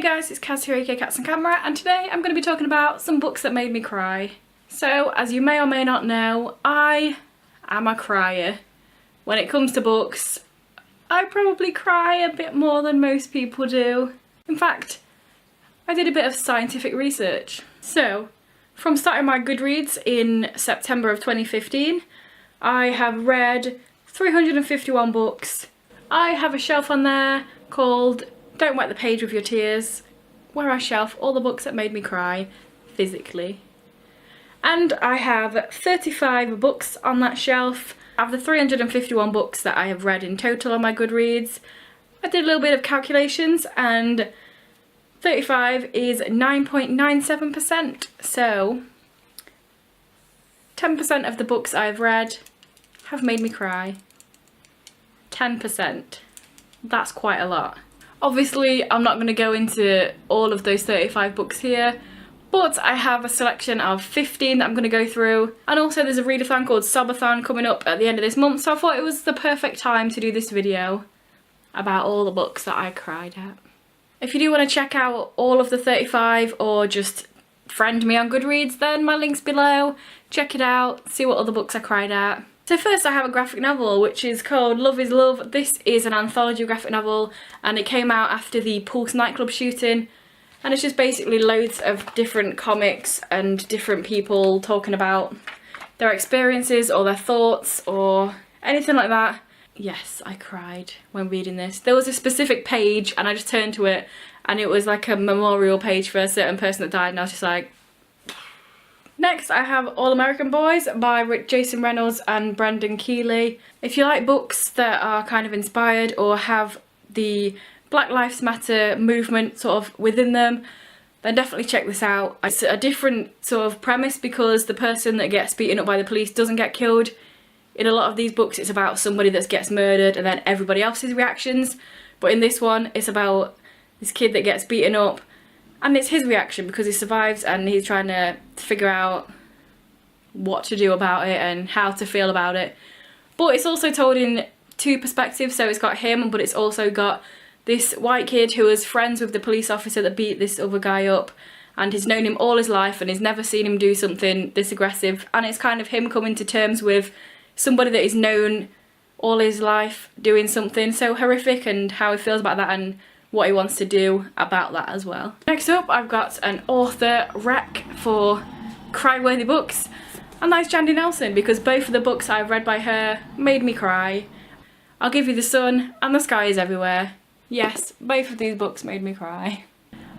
guys, it's Kaz here, aka Cats and Camera, and today I'm going to be talking about some books that made me cry. So, as you may or may not know, I am a crier. When it comes to books, I probably cry a bit more than most people do. In fact, I did a bit of scientific research. So, from starting my Goodreads in September of 2015, I have read 351 books. I have a shelf on there called Don't Wet the Page with Your Tears, where I shelf all the books that made me cry, physically. And I have 35 books on that shelf. Of the 351 books that I have read in total on my Goodreads, I did a little bit of calculations and 35 is 9.97%. So 10% of the books I've read have made me cry. 10%. That's quite a lot. Obviously, I'm not going to go into all of those 35 books here, but I have a selection of 15 that I'm going to go through. And also there's a readathon called Sobathon coming up at the end of this month, so I thought it was the perfect time to do this video about all the books that I cried at. If you do want to check out all of the 35 or just friend me on Goodreads, then my link's below. Check it out, see what other books I cried at. So first I have a graphic novel which is called Love is Love. This is an anthology graphic novel and it came out after the Pulse nightclub shooting, and it's just basically loads of different comics and different people talking about their experiences or their thoughts or anything like that. Yes, I cried when reading this. There was a specific page and I just turned to it and it was like a memorial page for a certain person that died and I was just like... Next I have All American Boys by Jason Reynolds and Brendan Keeley. If you like books that are kind of inspired or have the Black Lives Matter movement sort of within them, then definitely check this out. It's a different sort of premise because the person that gets beaten up by the police doesn't get killed. In a lot of these books it's about somebody that gets murdered and then everybody else's reactions, but in this one it's about this kid that gets beaten up and it's his reaction because he survives and he's trying to figure out what to do about it and how to feel about it. But it's also told in two perspectives, so it's got him but it's also got this white kid who is friends with the police officer that beat this other guy up and he's known him all his life and he's never seen him do something this aggressive, and it's kind of him coming to terms with somebody that he's known all his life doing something so horrific and how he feels about that and what he wants to do about that as well. Next up I've got an author rec for cry-worthy books, and that's Jandy Nelson because both of the books I've read by her made me cry. I'll Give You the Sun and The Sky is Everywhere. Yes, both of these books made me cry.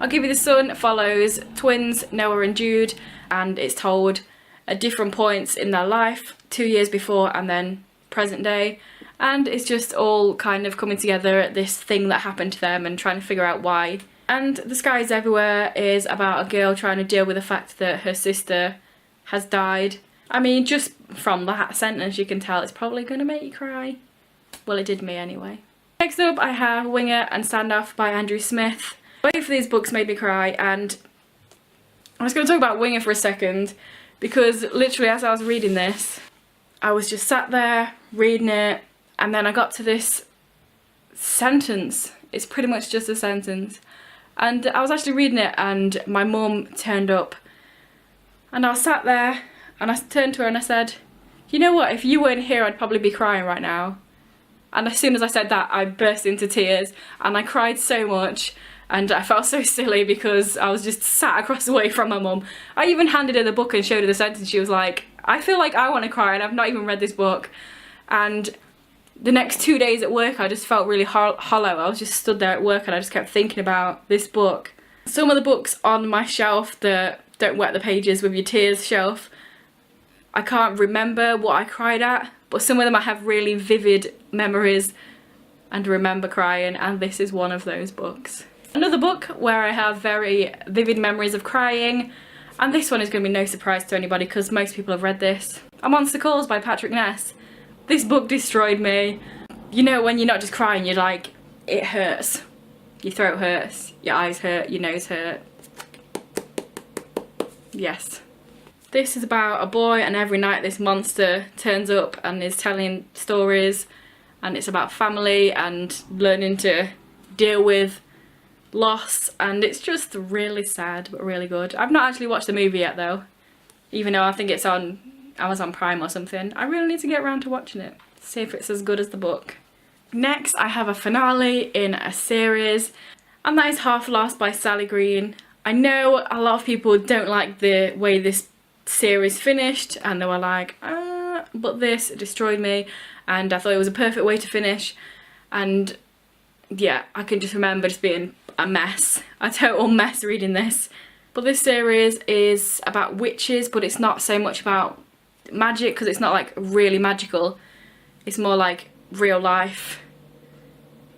I'll Give You the Sun follows twins Noah and Jude and it's told at different points in their life, 2 years before and then present day, and it's just all kind of coming together at this thing that happened to them and trying to figure out why. And The Sky is Everywhere is about a girl trying to deal with the fact that her sister has died. I mean, just from that sentence you can tell it's probably going to make you cry. Well, it did me anyway. Next up I have Winger and Standoff by Andrew Smith. Both of these books made me cry, and I'm just going to talk about Winger for a second because literally as I was reading this I was just sat there reading it and then I got to this sentence. It's pretty much just a sentence and I was actually reading it and my mum turned up and I was sat there and I turned to her and I said, you know what, if you weren't here I'd probably be crying right now. And as soon as I said that I burst into tears and I cried so much and I felt so silly because I was just sat across the way from my mum. I even handed her the book and showed her the sentence. She was like, I feel like I want to cry and I've not even read this book. And the next 2 days at work I just felt really hollow. I was just stood there at work and I just kept thinking about this book. Some of the books on my shelf, the Don't Wet the Pages with Your Tears shelf, I can't remember what I cried at, but some of them I have really vivid memories and remember crying, and this is one of those books. Another book where I have very vivid memories of crying, and this one is going to be no surprise to anybody because most people have read this. A Monster Calls by Patrick Ness. This book destroyed me. You know when you're not just crying, you're like, it hurts. Your throat hurts, your eyes hurt, your nose hurt. Yes. This is about a boy and every night this monster turns up and is telling stories, and it's about family and learning to deal with loss, and it's just really sad but really good. I've not actually watched the movie yet though, even though I think it's on Amazon Prime or something. I really need to get around to watching it, see if it's as good as the book. Next I have a finale in a series, and that is Half Lost by Sally Green. I know a lot of people don't like the way this series finished, and they were like, but this destroyed me, and I thought it was a perfect way to finish. And yeah, I can just remember just being a mess, a total mess reading this. But this series is about witches, but it's not so much about magic, because it's not like really magical. It's more like real life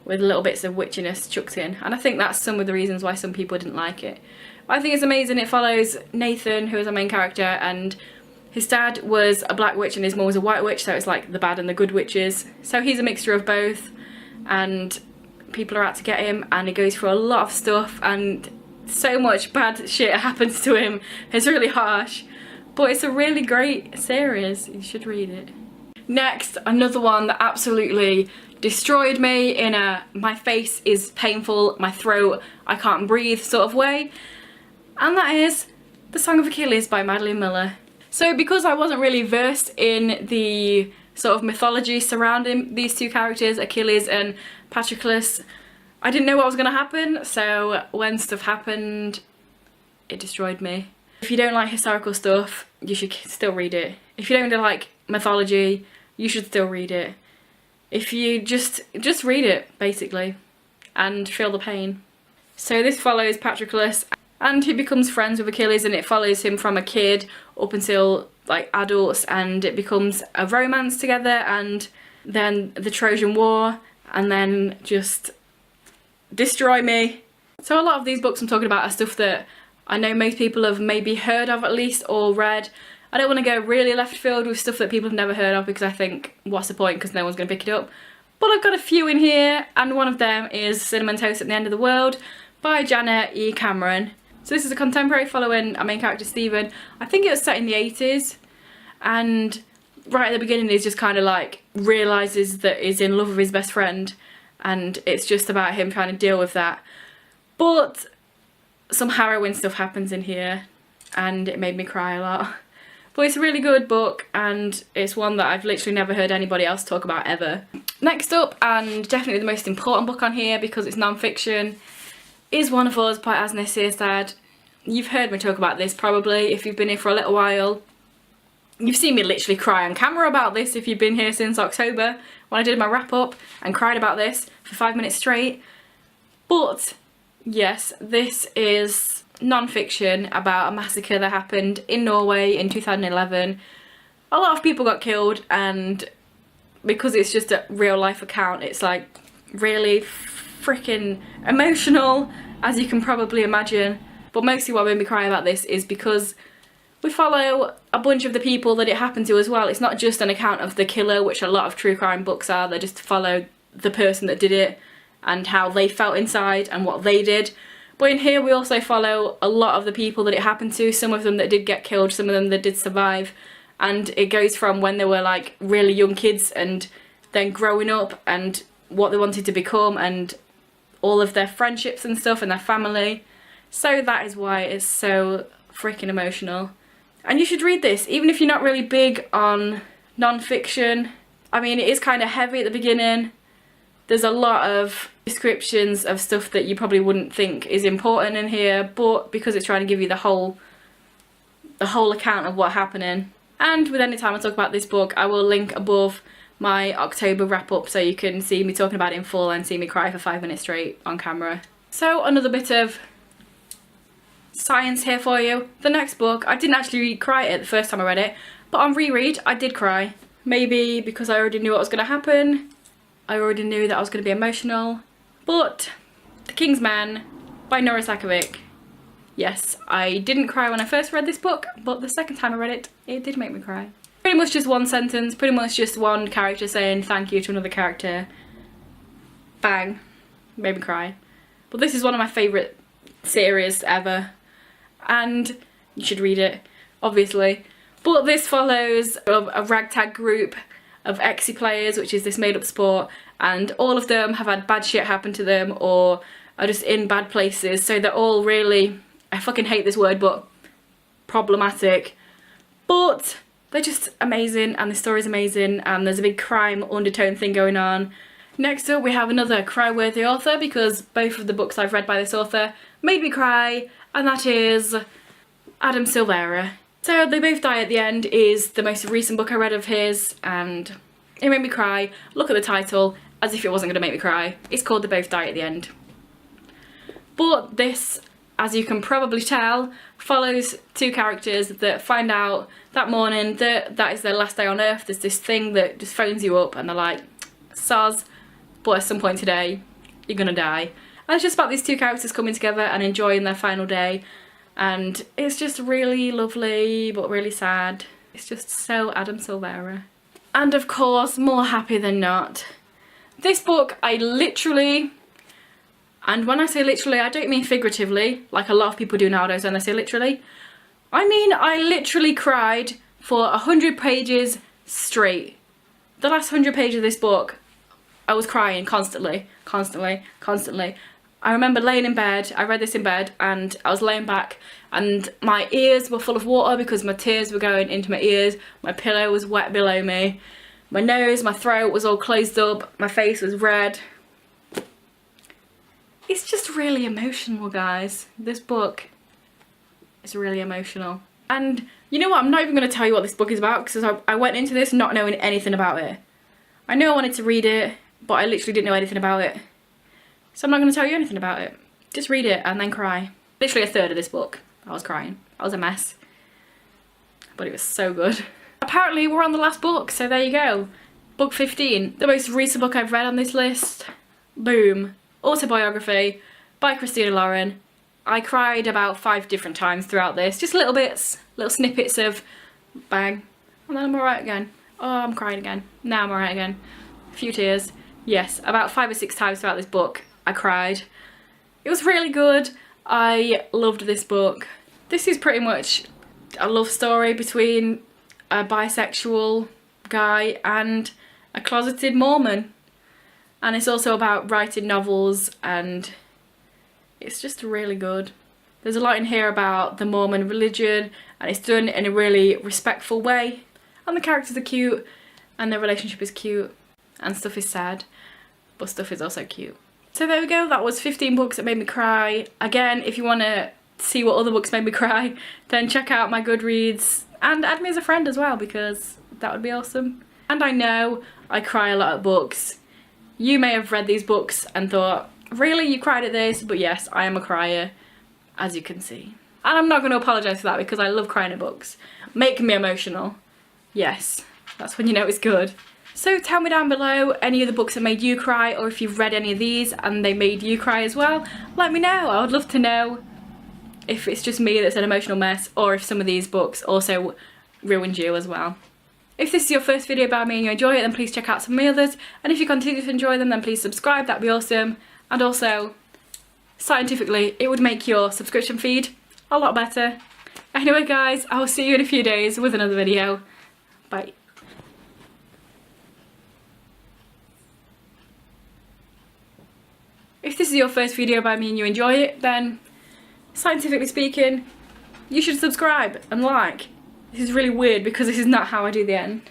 with little bits of witchiness chucked in, and I think that's some of the reasons why some people didn't like it. But I think it's amazing. It follows Nathan, who is our main character, and his dad was a black witch and his mum was a white witch, so it's like the bad and the good witches. So he's a mixture of both, and people are out to get him, and he goes through a lot of stuff, and so much bad shit happens to him. It's really harsh, but it's a really great series. You should read it. Next, another one that absolutely destroyed me in a my face is painful, my throat, I can't breathe sort of way, and that is The Song of Achilles by Madeline Miller. So because I wasn't really versed in the sort of mythology surrounding these two characters, Achilles and Patroclus, I didn't know what was going to happen, so when stuff happened, it destroyed me. If you don't like historical stuff, you should still read it. If you don't like mythology, you should still read it. If you just read it, basically, and feel the pain. So this follows Patroclus, and he becomes friends with Achilles, and it follows him from a kid up until like adults, and it becomes a romance together, and then the Trojan War, and then just destroy me. So a lot of these books I'm talking about are stuff that I know most people have maybe heard of at least, or read. I don't want to go really left field with stuff that people have never heard of, because I think, what's the point, because no one's going to pick it up. But I've got a few in here, and one of them is Cinnamon Toast at the End of the World by Janet E. Cameron. So this is a contemporary following our main character Stephen. I think it was set in the 80s, and right at the beginning he's just kind of like realises that he's in love with his best friend, and it's just about him trying to deal with that. But some harrowing stuff happens in here, and it made me cry a lot. But it's a really good book, and it's one that I've literally never heard anybody else talk about ever. Next up, and definitely the most important book on here because it's non-fiction, is One of Us by Asne Searstad. You've heard me talk about this probably if you've been here for a little while. You've seen me literally cry on camera about this if you've been here since October, when I did my wrap up and cried about this for 5 minutes straight. But yes, this is non-fiction about a massacre that happened in Norway in 2011. A lot of people got killed, and because it's just a real life account, it's like really freaking emotional, as you can probably imagine. But mostly what made me cry about this is because we follow a bunch of the people that it happened to as well. It's not just an account of the killer, which a lot of true crime books are. They just follow the person that did it and how they felt inside and what they did. But in here we also follow a lot of the people that it happened to, some of them that did get killed, some of them that did survive. And it goes from when they were like really young kids and then growing up and what they wanted to become and all of their friendships and stuff and their family. So that is why it's so freaking emotional. And you should read this, even if you're not really big on non-fiction. I mean, it is kind of heavy at the beginning. There's a lot of descriptions of stuff that you probably wouldn't think is important in here, but because it's trying to give you the whole account of what's happening. And with any time I talk about this book, I will link above my October wrap up so you can see me talking about it in full and see me cry for 5 minutes straight on camera. So another bit of science here for you. The next book, I didn't actually cry at it the first time I read it, but on reread I did cry. Maybe because I already knew what was going to happen. I already knew that I was going to be emotional. But The King's Man by Nora Sakavic. Yes, I didn't cry when I first read this book, but the second time I read it, it did make me cry. Pretty much just one sentence, pretty much just one character saying thank you to another character. Bang. Made me cry. But this is one of my favourite series ever, and you should read it, obviously. But this follows a ragtag group of Exy players, which is this made-up sport, and all of them have had bad shit happen to them, or are just in bad places. So they're all really, I fucking hate this word, but problematic. But they're just amazing, and the story's amazing, and there's a big crime undertone thing going on. Next up we have another cry-worthy author, because both of the books I've read by this author made me cry, and that is Adam Silvera. So They Both Die at the End is the most recent book I read of his, and it made me cry. Look at the title, as if it wasn't going to make me cry. It's called They Both Die at the End. But this, as you can probably tell, follows two characters that find out that morning that that is their last day on earth. There's this thing that just phones you up and they're like, soz, but at some point today, you're gonna die. And it's just about these two characters coming together and enjoying their final day. And it's just really lovely, but really sad. It's just so Adam Silvera. And of course, more happy than not. This book, I literally, and when I say literally, I don't mean figuratively, like a lot of people do nowadays when they say literally. I mean, I literally cried for 100 pages straight. The last 100 pages of this book, I was crying constantly. I remember laying in bed, I read this in bed, and I was laying back and my ears were full of water because my tears were going into my ears, my pillow was wet below me, my nose, my throat was all closed up, my face was red. It's just really emotional, guys. This book is really emotional. And you know what, I'm not even going to tell you what this book is about, because I went into this not knowing anything about it. I knew I wanted to read it, but I literally didn't know anything about it. So I'm not going to tell you anything about it. Just read it and then cry. Literally a third of this book, I was crying. I was a mess. But it was so good. Apparently we're on the last book, so there you go. Book 15, the most recent book I've read on this list. Boom. Autobiography by Christina Lauren. I cried about 5 different times throughout this. Just little bits, little snippets of bang. And then I'm alright again. Oh, I'm crying again. Now I'm alright again. A few tears. Yes, about 5 or 6 times throughout this book I cried. It was really good. I loved this book. This is pretty much a love story between a bisexual guy and a closeted Mormon. And it's also about writing novels, and it's just really good. There's a lot in here about the Mormon religion, and it's done in a really respectful way. And the characters are cute, and their relationship is cute, and stuff is sad, but stuff is also cute. So there we go, that was 15 books that made me cry. Again, if you want to see what other books made me cry, then check out my Goodreads, and add me as a friend as well, because that would be awesome. And I know I cry a lot at books. You may have read these books and thought, really, you cried at this? But yes, I am a crier, as you can see. And I'm not going to apologise for that, because I love crying at books. Making me emotional. Yes, that's when you know it's good. So tell me down below any of the books that made you cry, or if you've read any of these and they made you cry as well. Let me know. I would love to know if it's just me that's an emotional mess, or if some of these books also ruined you as well. If this is your first video about me and you enjoy it, then please check out some of my others. And if you continue to enjoy them, then please subscribe, that'd be awesome. And also, scientifically, it would make your subscription feed a lot better. Anyway guys, I will see you in a few days with another video. Bye. If this is your first video by me and you enjoy it, then scientifically speaking, you should subscribe and like. This is really weird because this is not how I do the end.